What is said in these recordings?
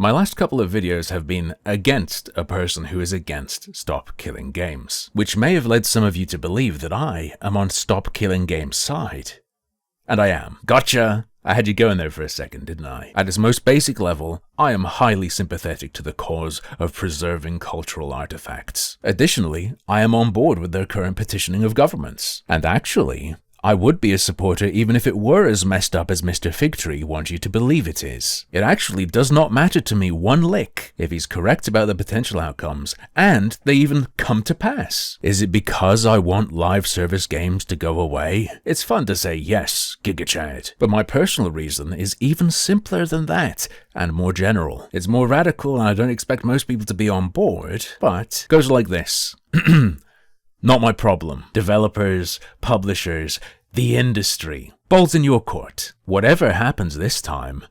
My last couple of videos have been against a person who is against Stop Killing Games, which may have led some of you to believe that I am on Stop Killing Games' side. And I am. Gotcha! I had you going there for a second, didn't I? At its most basic level, I am highly sympathetic to the cause of preserving cultural artifacts. Additionally, I am on board with their current petitioning of governments. And actually, I would be a supporter even if it were as messed up as Mr. Figtree wants you to believe it is. It actually does not matter to me one lick if he's correct about the potential outcomes, and they even come to pass. Is it because I want live service games to go away? It's fun to say yes, GigaChad, but my personal reason is even simpler than that, and more general. It's more radical and I don't expect most people to be on board, but it goes like this. Not my problem. Developers, publishers, the industry. Ball's in your court. Whatever happens this time,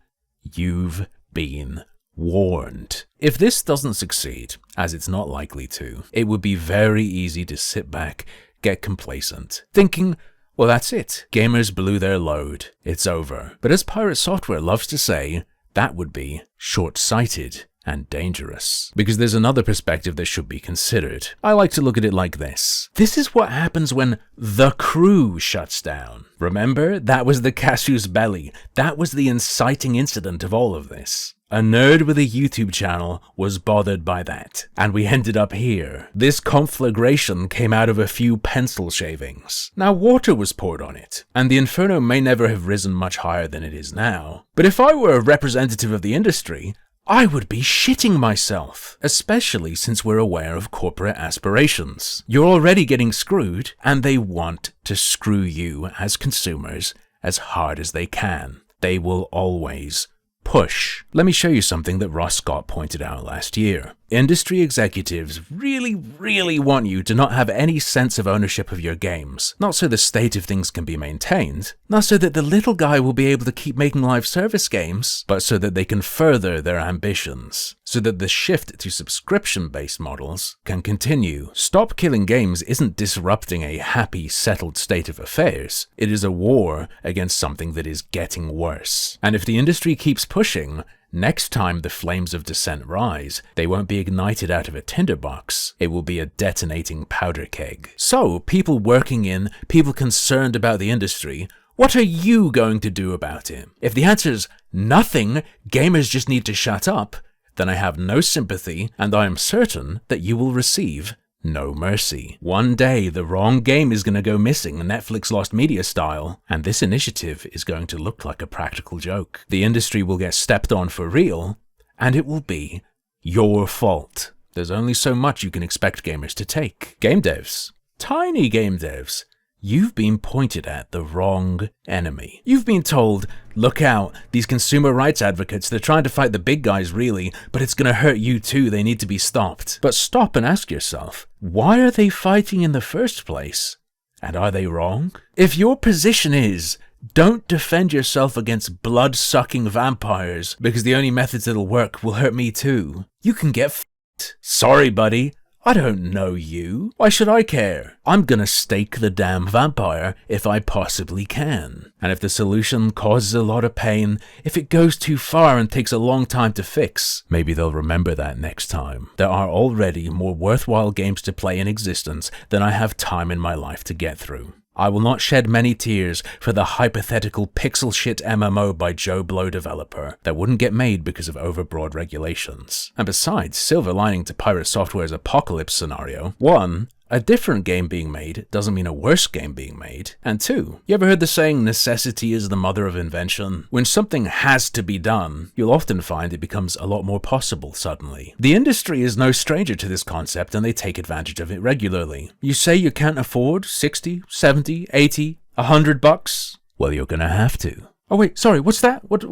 you've been warned. If this doesn't succeed, as it's not likely to, it would be very easy to sit back, get complacent, thinking, well, that's it. Gamers blew their load. It's over. But as Pirate Software loves to say, that would be short-sighted and dangerous. Because there's another perspective that should be considered. I like to look at it like this. This is what happens when The Crew shuts down. Remember? That was the casus belli. That was the inciting incident of all of this. A nerd with a YouTube channel was bothered by that. And we ended up here. This conflagration came out of a few pencil shavings. Now water was poured on it, and the inferno may never have risen much higher than it is now. But if I were a representative of the industry, I would be shitting myself, especially since we're aware of corporate aspirations. You're already getting screwed, and they want to screw you as consumers as hard as they can. They will always push. Let me show you something that Ross Scott pointed out last year. Industry executives really want you to not have any sense of ownership of your games. Not so the state of things can be maintained, not so that the little guy will be able to keep making live service games, but so that they can further their ambitions. So that the shift to subscription-based models can continue. Stop Killing Games isn't disrupting a happy, settled state of affairs. It is a war against something that is getting worse. And if the industry keeps pushing, next time the flames of dissent rise, they won't be ignited out of a tinderbox. It will be a detonating powder keg. So, people working in, people concerned about the industry, what are you going to do about it? If the answer's nothing, gamers just need to shut up, then I have no sympathy, and I am certain that you will receive no mercy. One day, the wrong game is going to go missing, Netflix Lost Media style, and this initiative is going to look like a practical joke. The industry will get stepped on for real, and it will be your fault. There's only so much you can expect gamers to take. Game devs, tiny game devs, you've been pointed at the wrong enemy. You've been told, look out, these consumer rights advocates, they're trying to fight the big guys really, but it's gonna hurt you too, they need to be stopped. But stop and ask yourself, why are they fighting in the first place? And are they wrong? If your position is, don't defend yourself against blood-sucking vampires because the only methods that'll work will hurt me too, you can get f***ed. Sorry buddy, I don't know you. Why should I care? I'm gonna stake the damn vampire if I possibly can. And if the solution causes a lot of pain, if it goes too far and takes a long time to fix, maybe they'll remember that next time. There are already more worthwhile games to play in existence than I have time in my life to get through. I will not shed many tears for the hypothetical pixel shit MMO by Joe Blow developer that wouldn't get made because of overbroad regulations. And besides, silver lining to Pirate Software's apocalypse scenario, 1, a different game being made doesn't mean a worse game being made. And 2, you ever heard the saying, necessity is the mother of invention? When something has to be done, you'll often find it becomes a lot more possible suddenly. The industry is no stranger to this concept and they take advantage of it regularly. You say you can't afford 60, 70, 80, $100? Well, you're gonna have to. Oh wait, sorry, what's that? What?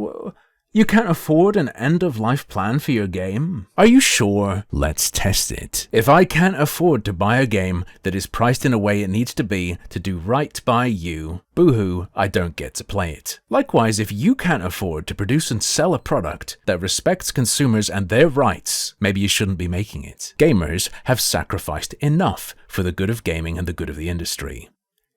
You can't afford an end-of-life plan for your game? Are you sure? Let's test it. If I can't afford to buy a game that is priced in a way it needs to be to do right by you, boo-hoo, I don't get to play it. Likewise, if you can't afford to produce and sell a product that respects consumers and their rights, maybe you shouldn't be making it. Gamers have sacrificed enough for the good of gaming and the good of the industry.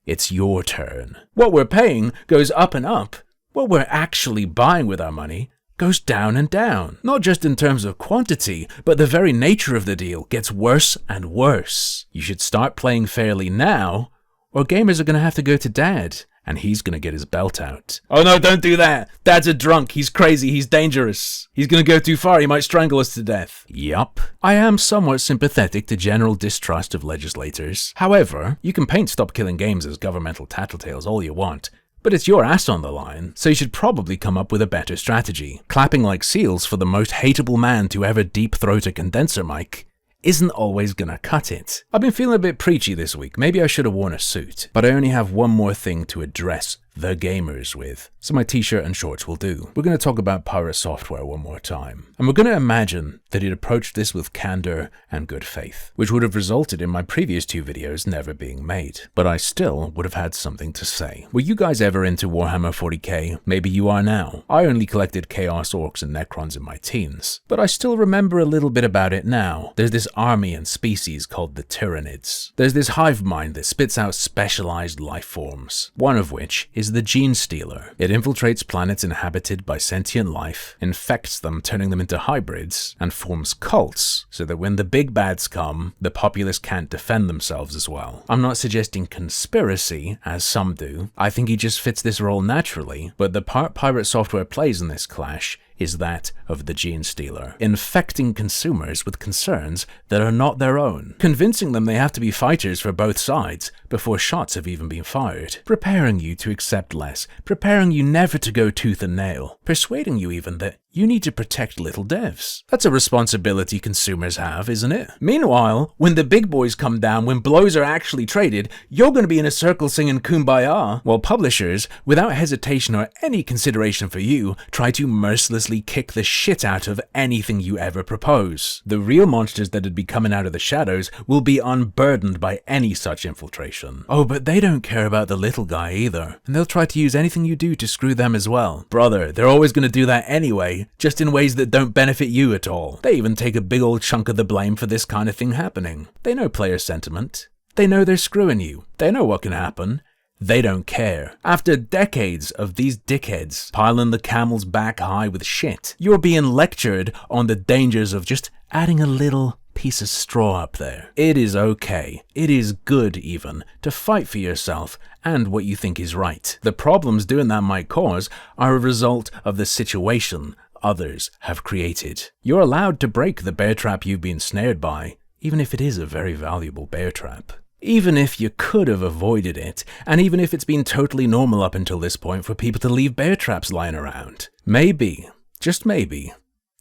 It's your turn. What we're paying goes up and up. What we're actually buying with our money goes down and down. Not just in terms of quantity, but the very nature of the deal gets worse and worse. You should start playing fairly now, or gamers are going to have to go to Dad, and he's going to get his belt out. Oh no, don't do that! Dad's a drunk, he's crazy, he's dangerous. He's going to go too far, he might strangle us to death. Yup. I am somewhat sympathetic to general distrust of legislators. However, you can paint Stop Killing Games as governmental tattletales all you want, but it's your ass on the line, so you should probably come up with a better strategy. Clapping like seals for the most hateable man to ever deep-throat a condenser mic isn't always gonna cut it. I've been feeling a bit preachy this week, maybe I should have worn a suit, but I only have one more thing to address the gamers with, so my t-shirt and shorts will do. We're going to talk about Pirate Software one more time, and we're going to imagine that it approached this with candor and good faith, which would have resulted in my previous 2 videos never being made, but I still would have had something to say. Were you guys ever into Warhammer 40k? Maybe you are now. I only collected Chaos Orcs and Necrons in my teens, but I still remember a little bit about it now. There's this army and species called the Tyranids. There's this hive mind that spits out specialized life forms, one of which is the Gene Stealer. It infiltrates planets inhabited by sentient life, infects them, turning them into hybrids, and forms cults so that when the big bads come, the populace can't defend themselves as well. I'm not suggesting conspiracy, as some do. I think he just fits this role naturally, but the part Pirate Software plays in this clash is that of the Gene Stealer, infecting consumers with concerns that are not their own, convincing them they have to be fighters for both sides before shots have even been fired, preparing you to accept less, preparing you never to go tooth and nail, persuading you even that you need to protect little devs. That's a responsibility consumers have, isn't it? Meanwhile, when the big boys come down, when blows are actually traded, you're going to be in a circle singing Kumbaya, while publishers, without hesitation or any consideration for you, try to mercilessly kick the shit out of anything you ever propose. The real monsters that'd be coming out of the shadows will be unburdened by any such infiltration. Oh, but they don't care about the little guy either, and they'll try to use anything you do to screw them as well. Brother, they're always going to do that anyway, just in ways that don't benefit you at all. They even take a big old chunk of the blame for this kind of thing happening. They know player sentiment. They know they're screwing you. They know what can happen. They don't care. After decades of these dickheads piling the camel's back high with shit, you're being lectured on the dangers of just adding a little piece of straw up there. It is okay, it is good even, to fight for yourself and what you think is right. The problems doing that might cause are a result of the situation others have created. You're allowed to break the bear trap you've been snared by, even if it is a very valuable bear trap. Even if you could have avoided it, and even if it's been totally normal up until this point for people to leave bear traps lying around. Maybe, just maybe,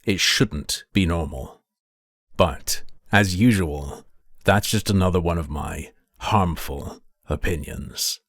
it shouldn't be normal. But, as usual, that's just another one of my harmful opinions.